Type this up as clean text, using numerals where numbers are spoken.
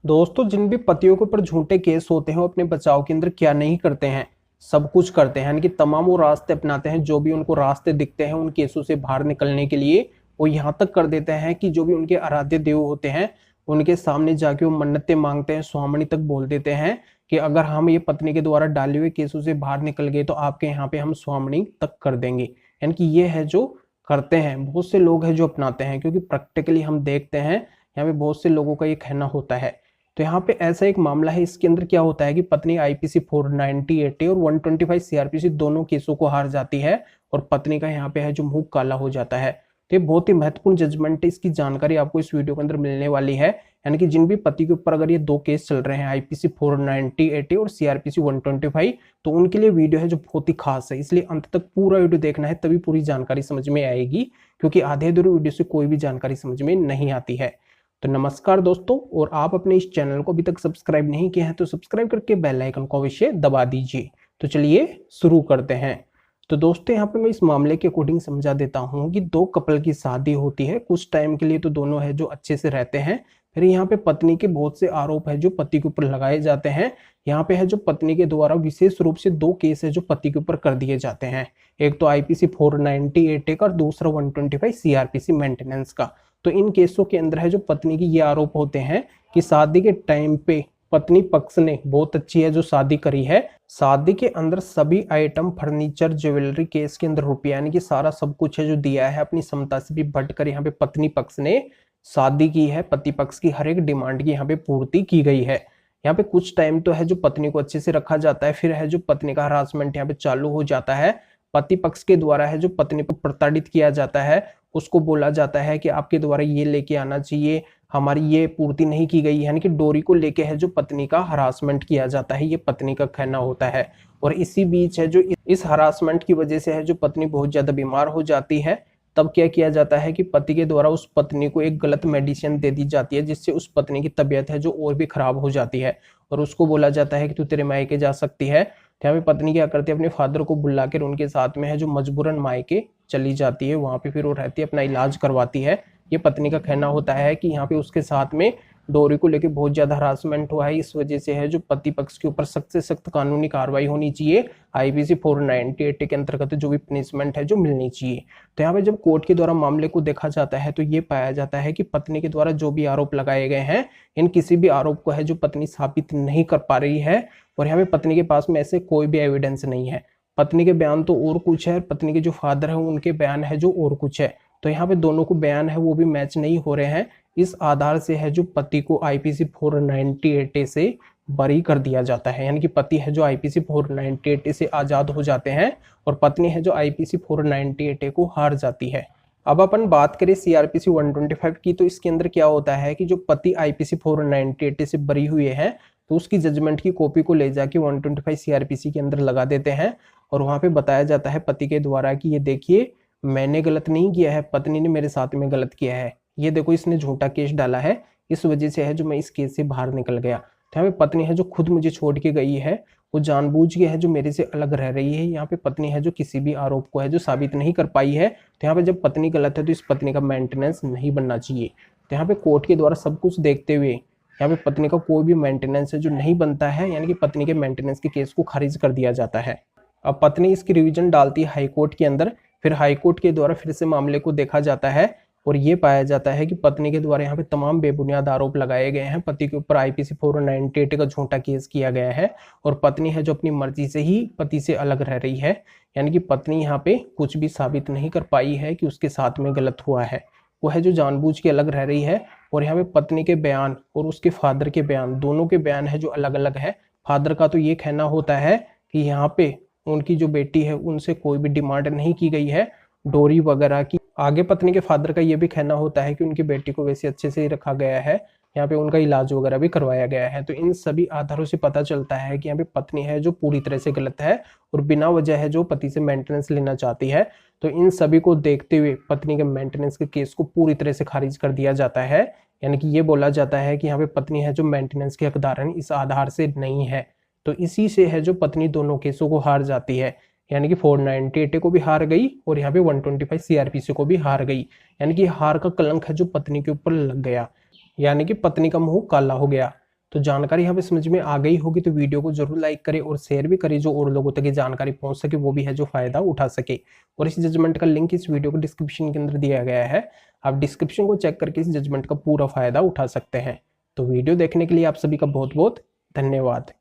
दोस्तों, जिन भी पतियों के ऊपर झूठे केस होते हैं वो अपने बचाव के अंदर क्या नहीं करते हैं, सब कुछ करते हैं। यानी कि तमाम वो रास्ते अपनाते हैं, जो भी उनको रास्ते दिखते हैं उन केसों से बाहर निकलने के लिए। वो यहाँ तक कर देते हैं कि जो भी उनके आराध्य देव होते हैं उनके सामने जाके वो मन्नतें मांगते हैं, सुहामणी तक बोल देते हैं कि अगर हम ये पत्नी के द्वारा डाले हुए केसों से बाहर निकल गए तो आपके यहाँ पे हम सुहामणी तक कर देंगे। यानी कि ये है जो करते हैं, बहुत से लोग हैं जो अपनाते हैं, क्योंकि प्रैक्टिकली हम देखते हैं यहाँ पे बहुत से लोगों का ये कहना होता है। तो यहाँ पे ऐसा एक मामला है, इसके अंदर क्या होता है कि पत्नी आईपीसी 490 और 125 सीआरपीसी दोनों केसों को हार जाती है और पत्नी का यहाँ पे है जो मुंह काला हो जाता है। तो ये बहुत ही महत्वपूर्ण जजमेंट है, इसकी जानकारी आपको इस वीडियो के अंदर मिलने वाली है। यानी कि जिन भी पति के ऊपर अगर ये दो केस चल रहे हैं, आईपीसी 490 और सीआरपीसी 125, तो उनके लिए वीडियो है जो बहुत ही खास है, इसलिए अंत तक पूरा वीडियो देखना है, तभी पूरी जानकारी समझ में आएगी, क्योंकि आधे अधूरे वीडियो से कोई भी जानकारी समझ में नहीं आती है। तो नमस्कार दोस्तों, और आप अपने इस चैनल को अभी तक सब्सक्राइब नहीं किया है तो सब्सक्राइब करके बेल आइकन को अवश्य दबा दीजिए। तो चलिए शुरू करते हैं। तो दोस्तों, यहाँ पे मैं इस मामले के अकॉर्डिंग समझा देता हूँ कि दो कपल की शादी होती है, कुछ टाइम के लिए तो दोनों है जो अच्छे से रहते हैं। फिर यहाँ पे पत्नी के बहुत से आरोप है जो पति के ऊपर लगाए जाते हैं। यहाँ पे है जो पत्नी के द्वारा विशेष रूप से दो केस है जो पति के ऊपर कर दिए जाते हैं। एक तो आईपीसी 498 का और दूसरा 125 सीआरपीसी मेंटेनेंस का। तो इन केसों के अंदर है जो पत्नी की ये आरोप होते हैं कि शादी के टाइम पे पत्नी पक्ष ने बहुत अच्छी है जो शादी करी है, शादी के अंदर सभी आइटम फर्नीचर ज्वेलरी केस के अंदर रुपया यानी कि सारा सब कुछ है जो दिया है, अपनी क्षमता से भी बढ़कर यहाँ पे पत्नी पक्ष ने शादी की है। पति पक्ष की हर एक डिमांड की यहाँ पे पूर्ति की गई है। यहाँ पे कुछ टाइम तो है जो पत्नी को अच्छे से रखा जाता है, फिर है जो पत्नी का हरासमेंट यहाँ पे चालू हो जाता है। पति पक्ष के द्वारा है जो पत्नी को प्रताड़ित किया जाता है, उसको बोला जाता है कि आपके द्वारा ये लेके आना चाहिए, हमारी ये पूर्ति नहीं की गई, यानी कि डोरी को लेके है जो पत्नी का हरासमेंट किया जाता है, ये पत्नी का कहना होता है। और इसी बीच है जो इस हरासमेंट की वजह से है जो पत्नी बहुत ज्यादा बीमार हो जाती है। तब क्या किया जाता है कि पति के द्वारा उस पत्नी को एक गलत मेडिसिन दे दी जाती है, जिससे उस पत्नी की तबीयत है जो और भी खराब हो जाती है, और उसको बोला जाता है कि तू तेरे मायके जा सकती है। तो यहाँ पे पत्नी क्या करती है, अपने फादर को बुलाकर उनके साथ में है जो मजबूरन मायके चली जाती है, वहां पे फिर वो रहती है, अपना इलाज करवाती है। ये पत्नी का कहना होता है कि यहाँ पे उसके साथ में डोरी को लेकर बहुत ज्यादा हरासमेंट हुआ है, इस वजह से है जो पति पक्ष के ऊपर सख्त से सख्त कानूनी कार्रवाई होनी चाहिए, आईपीसी 498 के अंतर्गत जो भी पनिशमेंट है जो मिलनी चाहिए। तो यहाँ पे जब कोर्ट के द्वारा मामले को देखा जाता है तो ये पाया जाता है कि पत्नी के द्वारा जो भी आरोप लगाए गए हैं, इन किसी भी आरोप को है जो पत्नी साबित नहीं कर पा रही है, और यहाँ पे पत्नी के पास में ऐसे कोई भी एविडेंस नहीं है। पत्नी के बयान तो और कुछ है, पत्नी के जो फादर है उनके बयान है जो और कुछ है। तो यहाँ पे दोनों को बयान है वो भी मैच नहीं हो रहे हैं। इस आधार से है जो पति को आईपीसी 498 से बरी कर दिया जाता है, यानी कि पति है जो आईपीसी 498 से आजाद हो जाते हैं और पत्नी है जो आईपीसी 498 को हार जाती है। अब अपन बात करें सीआरपीसी 125 की, तो इसके अंदर क्या होता है कि जो पति आईपीसी 498 से बरी हुए हैं तो उसकी जजमेंट की कॉपी को ले जाके 125 सीआरपीसी के अंदर लगा देते हैं, और वहां पे बताया जाता है पति के द्वारा कि ये देखिए मैंने गलत नहीं किया है, पत्नी ने मेरे साथ में गलत किया है, ये देखो इसने झूठा केस डाला है, इस वजह से है जो मैं इस केस से बाहर निकल गया। तो यहाँ पे पत्नी है जो खुद मुझे छोड़ के गई है, वो जानबूझ के है जो मेरे से अलग रह रही है। यहाँ पे पत्नी है जो किसी भी आरोप को है जो साबित नहीं कर पाई है। तो यहाँ पे जब पत्नी गलत है तो इस पत्नी का मेंटेनेंस नहीं बनना चाहिए। तो यहाँ पे कोर्ट के द्वारा सब कुछ देखते हुए यहाँ पे पत्नी का कोई भी मेंटेनेंस है जो नहीं बनता है, यानी कि पत्नी के मेंटेनेंस के केस को खारिज कर दिया जाता है। अब पत्नी इसकी रिवीजन डालती है हाई कोर्ट के अंदर, फिर हाई कोर्ट के द्वारा फिर से मामले को देखा जाता है और ये पाया जाता है कि पत्नी के द्वारा यहाँ पे तमाम बेबुनियाद आरोप लगाए गए हैं। पति के ऊपर आईपीसी 498 का झूठा केस किया गया है और पत्नी है जो अपनी मर्जी से ही पति से अलग रह रही है, यानी कि पत्नी यहाँ पे कुछ भी साबित नहीं कर पाई है कि उसके साथ में गलत हुआ है, वो है जो जानबूझ के अलग रह रही है। और यहाँ पे पत्नी के बयान और उसके फादर के बयान, दोनों के बयान है जो अलग अलग है। फादर का तो ये कहना होता है कि यहाँ पे उनकी जो बेटी है उनसे कोई भी डिमांड नहीं की गई है डोरी वगैरह की। आगे पत्नी के फादर का ये भी कहना होता है कि उनकी बेटी को वैसे अच्छे से ही रखा गया है, यहाँ पे उनका इलाज वगैरह भी करवाया गया है। तो इन सभी आधारों से पता चलता है कि यहाँ पे पत्नी है जो पूरी तरह से गलत है और बिना वजह है जो पति से मेंटेनेंस लेना चाहती है। तो इन सभी को देखते हुए पत्नी के मेंटेनेंस के केस को पूरी तरह से खारिज कर दिया जाता है, यानी कि ये बोला जाता है कि यहाँ पे पत्नी है जो मेंटेनेंस के हकदार इस आधार से नहीं है। तो इसी से है जो पत्नी दोनों केसों को हार जाती है, यानी कि 498 को भी हार गई और यहाँ पे 125 सीआरपीसी को भी हार गई, यानी कि हार का कलंक है जो पत्नी के ऊपर लग गया, यानी कि पत्नी का मुंह काला हो गया। तो जानकारी यहाँ पे समझ में आ गई होगी, तो वीडियो को जरूर लाइक करें और शेयर भी करें, जो और लोगों तक ये जानकारी पहुंच सके, वो भी है जो फायदा उठा सके। और इस जजमेंट का लिंक इस वीडियो को डिस्क्रिप्शन के अंदर दिया गया है, आप डिस्क्रिप्शन को चेक करके इस जजमेंट का पूरा फायदा उठा सकते हैं। तो वीडियो देखने के लिए आप सभी का बहुत बहुत धन्यवाद।